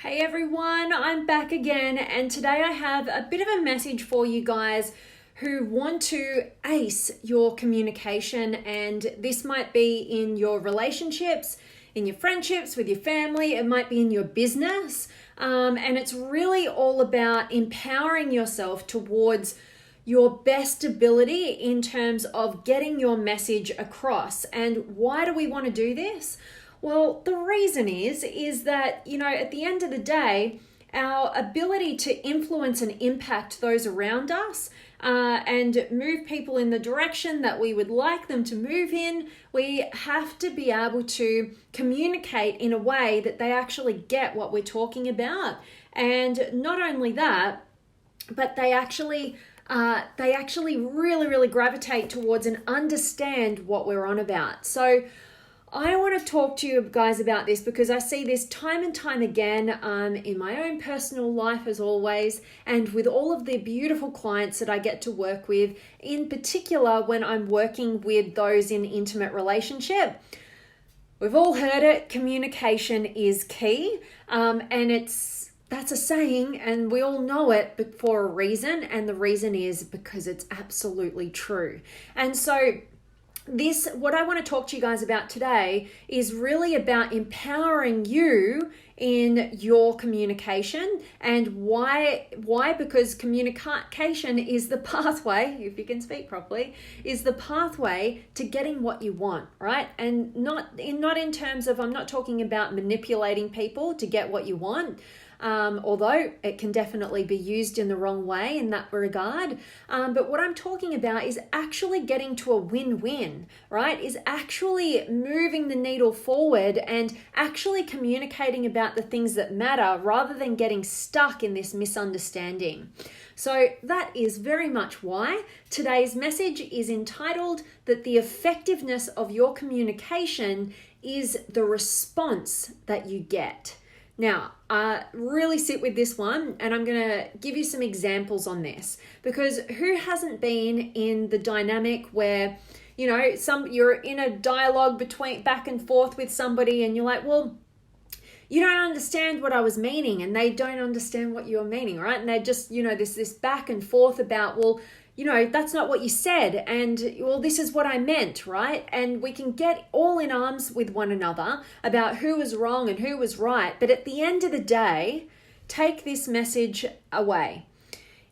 Hey everyone, I'm back again, and today I have a bit of a message for you guys who want to ace your communication. And this might be in your relationships, in your friendships, with your family, it might be in your business, and it's really all about empowering yourself towards your best ability in terms of getting your message across. And why do we want to do this? Well, the reason is that, at the end of the day, our ability to influence and impact those around us and move people in the direction that we would like them to move in, we have to be able to communicate in a way that they actually get what we're talking about. And not only that, but they actually really gravitate towards and understand what we're on about. So I want to talk to you guys about this because I see this time and time again in my own personal life, as always, and with all of the beautiful clients that I get to work with, in particular when I'm working with those in intimate relationship. We've all heard it, communication is key, and that's a saying, and we all know it, but for a reason, and the reason is because it's absolutely true. And so what I want to talk to you guys about today is really about empowering you in your communication. And why? Because communication is the pathway, if you can speak properly, is the pathway to getting what you want, right? And not in terms of, I'm not talking about manipulating people to get what you want. Although it can definitely be used in the wrong way in that regard. But what I'm talking about is actually getting to a win-win, right? Is actually moving the needle forward and actually communicating about the things that matter rather than getting stuck in this misunderstanding. So that is very much why today's message is entitled that the effectiveness of your communication is the response that you get. Now, really sit with this one, and I'm going to give you some examples on this, because who hasn't been in the dynamic where, you're in a dialogue between back and forth with somebody and you're like, well, you don't understand what I was meaning, and they don't understand what you're meaning, right? And they're just, this back and forth about, well, that's not what you said. And well, this is what I meant, right? And we can get all in arms with one another about who was wrong and who was right. But at the end of the day, take this message away.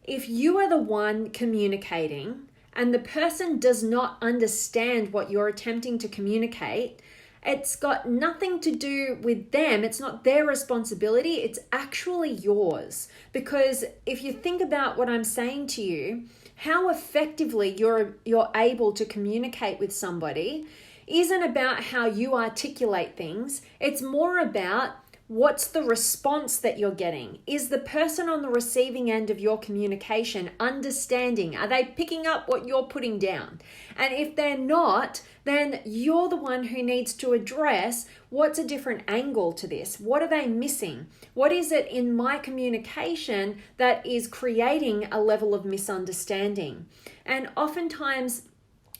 If you are the one communicating and the person does not understand what you're attempting to communicate, it's got nothing to do with them. It's not their responsibility. It's actually yours. Because if you think about what I'm saying to you, how effectively you're able to communicate with somebody isn't about how you articulate things. It's more about what's the response that you're getting. Is the person on the receiving end of your communication understanding? Are they picking up what you're putting down? And if they're not, then you're the one who needs to address what's a different angle to this. What are they missing? What is it in my communication that is creating a level of misunderstanding? And oftentimes,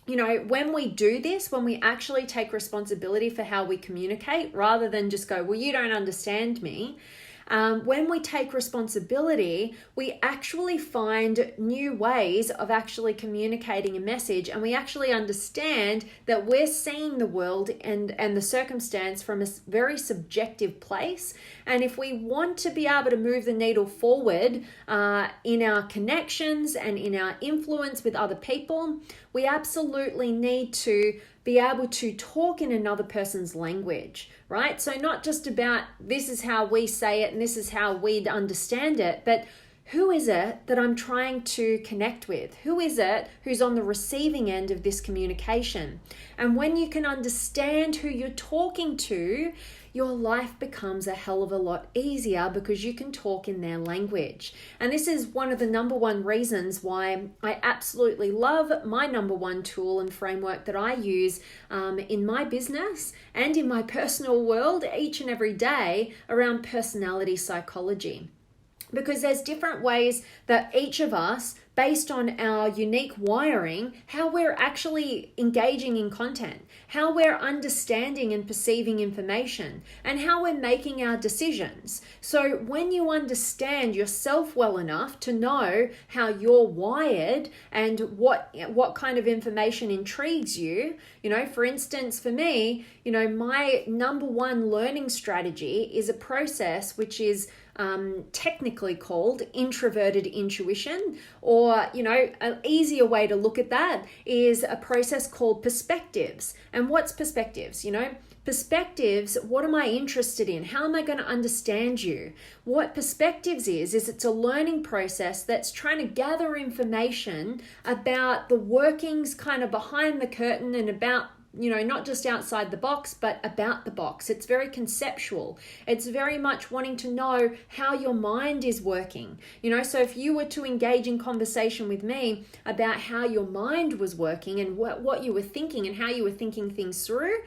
when we do this, when we actually take responsibility for how we communicate, rather than just go, well, you don't understand me. When we take responsibility, we actually find new ways of actually communicating a message, and we actually understand that we're seeing the world and the circumstance from a very subjective place. And if we want to be able to move the needle forward in our connections and in our influence with other people, we absolutely need to be able to talk in another person's language, right? So not just about this is how we say it and this is how we understand it, but who is it that I'm trying to connect with? Who is it who's on the receiving end of this communication? And when you can understand who you're talking to, your life becomes a hell of a lot easier because you can talk in their language. And this is one of the number one reasons why I absolutely love my number one tool and framework that I use in my business and in my personal world each and every day around personality psychology. Because there's different ways that each of us based on our unique wiring, how we're actually engaging in content, how we're understanding and perceiving information, and how we're making our decisions. So when you understand yourself well enough to know how you're wired and what kind of information intrigues you, for instance, for me, my number one learning strategy is a process which is technically called introverted intuition, or an easier way to look at that is a process called perspectives. And what's perspectives? Perspectives, what am I interested in? How am I going to understand you? What perspectives is it's a learning process that's trying to gather information about the workings kind of behind the curtain and about not just outside the box, but about the box. It's very conceptual. It's very much wanting to know how your mind is working. So if you were to engage in conversation with me about how your mind was working and what you were thinking and how you were thinking things through,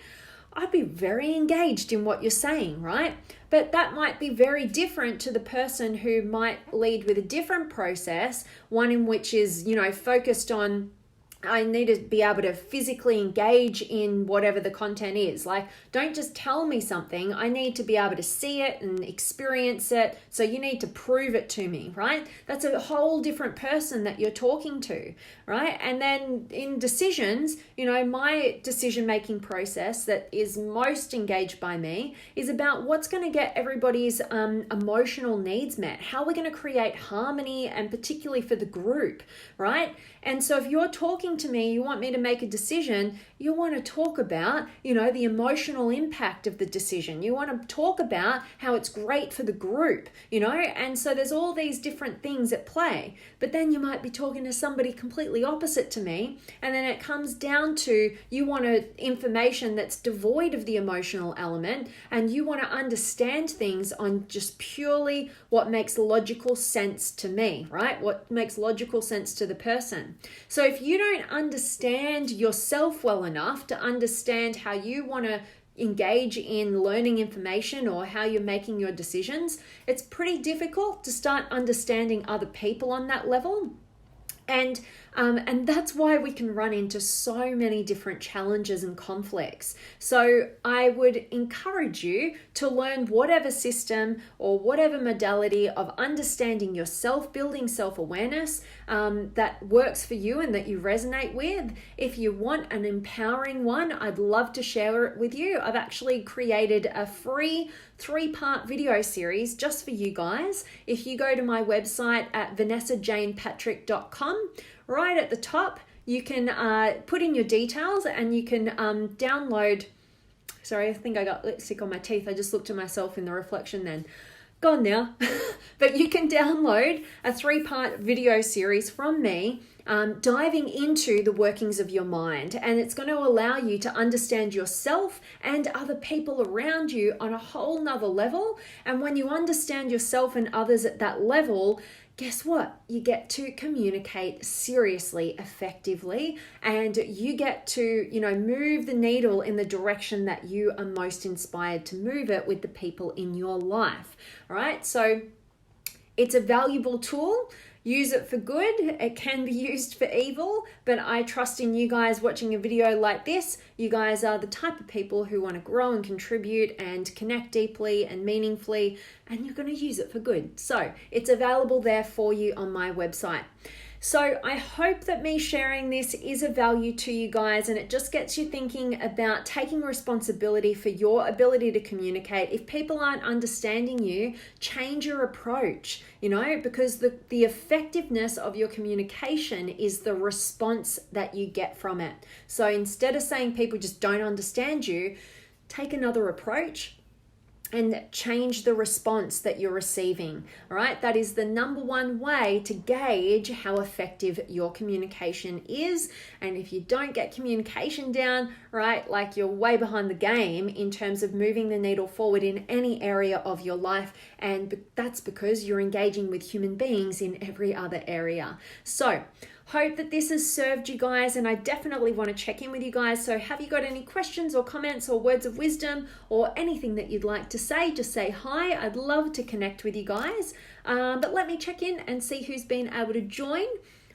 I'd be very engaged in what you're saying, right? But that might be very different to the person who might lead with a different process, one in which is, focused on, I need to be able to physically engage in whatever the content is. Like, don't just tell me something. I need to be able to see it and experience it. So you need to prove it to me, right? That's a whole different person that you're talking to, right? And then in decisions, my decision-making process that is most engaged by me is about what's going to get everybody's emotional needs met. How we're going to create harmony, and particularly for the group, right? And so if you're talking to me, you want me to make a decision, you want to talk about, the emotional impact of the decision. You want to talk about how it's great for the group, and so there's all these different things at play. But then you might be talking to somebody completely opposite to me, and then it comes down to you want information that's devoid of the emotional element, and you want to understand things on just purely what makes logical sense to me, right? What makes logical sense to the person. So if you don't understand yourself well enough to understand how you want to engage in learning information or how you're making your decisions, it's pretty difficult to start understanding other people on that level. And that's why we can run into so many different challenges and conflicts. So I would encourage you to learn whatever system or whatever modality of understanding yourself, building self-awareness that works for you and that you resonate with. If you want an empowering one, I'd love to share it with you. I've actually created a free 3-part video series just for you guys. If you go to my website at vanessajanepatrick.com, right at the top, you can put in your details and you can download. Sorry, I think I got lipstick on my teeth. I just looked at myself in the reflection then. Gone now. But you can download a 3-part video series from me diving into the workings of your mind, and it's going to allow you to understand yourself and other people around you on a whole nother level. And when you understand yourself and others at that level, guess what? You get to communicate seriously, effectively, and you get to, move the needle in the direction that you are most inspired to move it with the people in your life. All right. So it's a valuable tool. Use it for good. It can be used for evil, but I trust in you guys watching a video like this. You guys are the type of people who want to grow and contribute and connect deeply and meaningfully, and you're going to use it for good. So it's available there for you on my website. So I hope that me sharing this is of value to you guys, and it just gets you thinking about taking responsibility for your ability to communicate. If people aren't understanding you, change your approach, because the effectiveness of your communication is the response that you get from it. So instead of saying people just don't understand you, take another approach and change the response that you're receiving. All right, that is the number one way to gauge how effective your communication is. And if you don't get communication down, right, like you're way behind the game in terms of moving the needle forward in any area of your life. And that's because you're engaging with human beings in every other area. So hope that this has served you guys, and I definitely want to check in with you guys. So have you got any questions or comments or words of wisdom or anything that you'd like to say? Just say hi. I'd love to connect with you guys. But let me check in and see who's been able to join.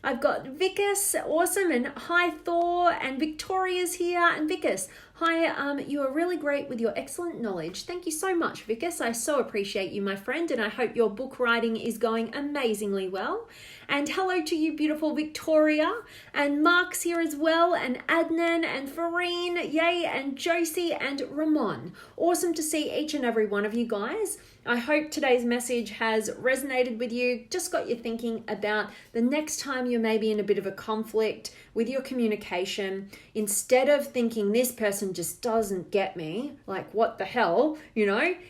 I've got Vickers, awesome, and hi Thor, and Victoria's here, and Vickers, hi, you are really great with your excellent knowledge. Thank you so much, Vickers. I so appreciate you, my friend, and I hope your book writing is going amazingly well. And hello to you, beautiful Victoria, and Mark's here as well, and Adnan, and Farine, yay, and Josie, and Ramon. Awesome to see each and every one of you guys. I hope today's message has resonated with you, just got you thinking about the next time you're maybe in a bit of a conflict with your communication. Instead of thinking this person just doesn't get me, like what the hell,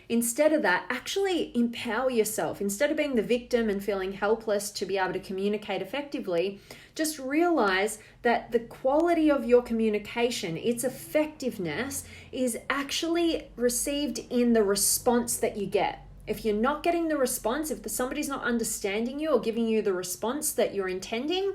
instead of that, actually empower yourself. Instead of being the victim and feeling helpless to be able to communicate effectively, just realize that the quality of your communication, its effectiveness, is actually received in the response that you get. If you're not getting the response, if somebody's not understanding you or giving you the response that you're intending,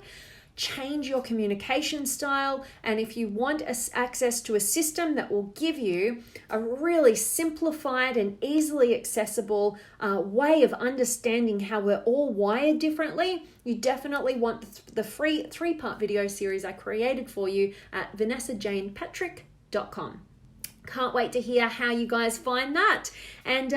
change your communication style. And if you want access to a system that will give you a really simplified and easily accessible way of understanding how we're all wired differently, you definitely want the free 3-part video series I created for you at vanessajanepatrick.com. Can't wait to hear how you guys find that. And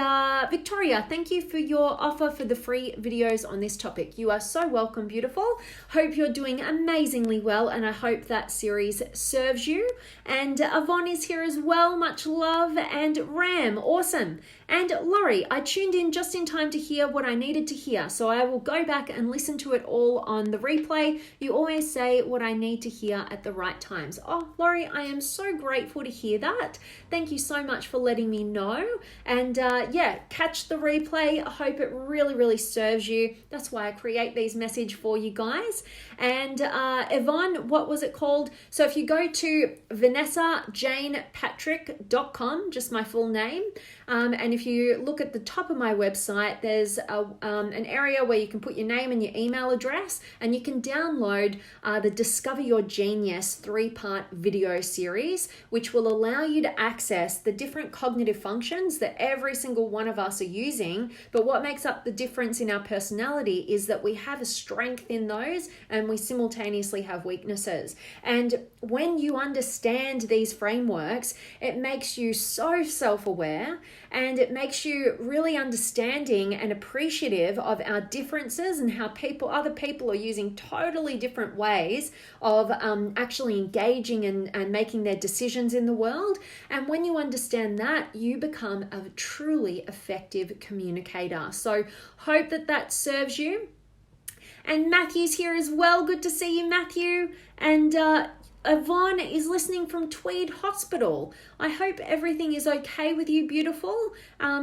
Victoria, thank you for your offer for the free videos on this topic. You are so welcome, beautiful. Hope you're doing amazingly well, and I hope that series serves you. And Yvonne is here as well. Much love. And Ram, awesome. And Laurie, I tuned in just in time to hear what I needed to hear, so I will go back and listen to it all on the replay. You always say what I need to hear at the right times. Oh, Laurie, I am so grateful to hear that. Thank you so much for letting me know. And catch the replay. I hope it really, really serves you. That's why I create these messages for you guys. And Yvonne, what was it called? So if you go to vanessajanepatrick.com, just my full name, and if you look at the top of my website, there's an area where you can put your name and your email address, and you can download the Discover Your Genius 3-part video series, which will allow you to access the different cognitive functions that every single one of us are using. But what makes up the difference in our personality is that we have a strength in those, and we simultaneously have weaknesses. And when you understand these frameworks, it makes you so self-aware, and it makes you really understanding and appreciative of our differences and how other people are using totally different ways of actually engaging and making their decisions in the world. And when you understand that, you become a truly effective communicator. So hope that serves you. And Matthew's here as well. Good to see you, Matthew. And Yvonne is listening from Tweed Hospital. I hope everything is okay with you, beautiful.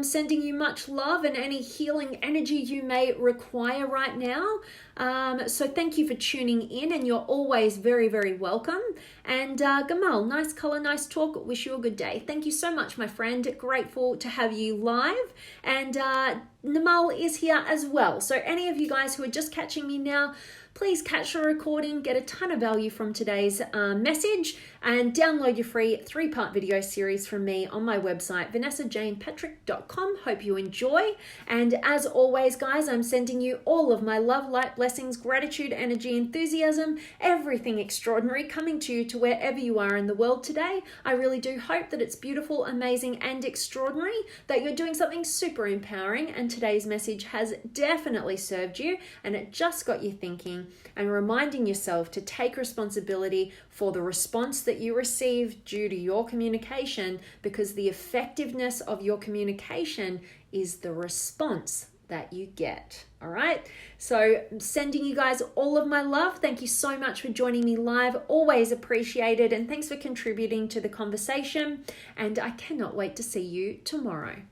Sending you much love and any healing energy you may require right now. So thank you for tuning in, and you're always very, very welcome. And Gamal, nice color, nice talk. Wish you a good day. Thank you so much, my friend. Grateful to have you live. And Namal is here as well. So any of you guys who are just catching me now, please catch the recording, get a ton of value from today's message, and download your free 3-part video series from me on my website, vanessajanepatrick.com. Hope you enjoy. And as always, guys, I'm sending you all of my love, light, blessings, gratitude, energy, enthusiasm, everything extraordinary coming to you to wherever you are in the world today. I really do hope that it's beautiful, amazing, and extraordinary, that you're doing something super empowering, and today's message has definitely served you, and it just got you thinking and reminding yourself to take responsibility for the response that you received due to your communication, because the effectiveness of your communication is the response that you get. All right. So I'm sending you guys all of my love. Thank you so much for joining me live. Always appreciated. And thanks for contributing to the conversation. And I cannot wait to see you tomorrow.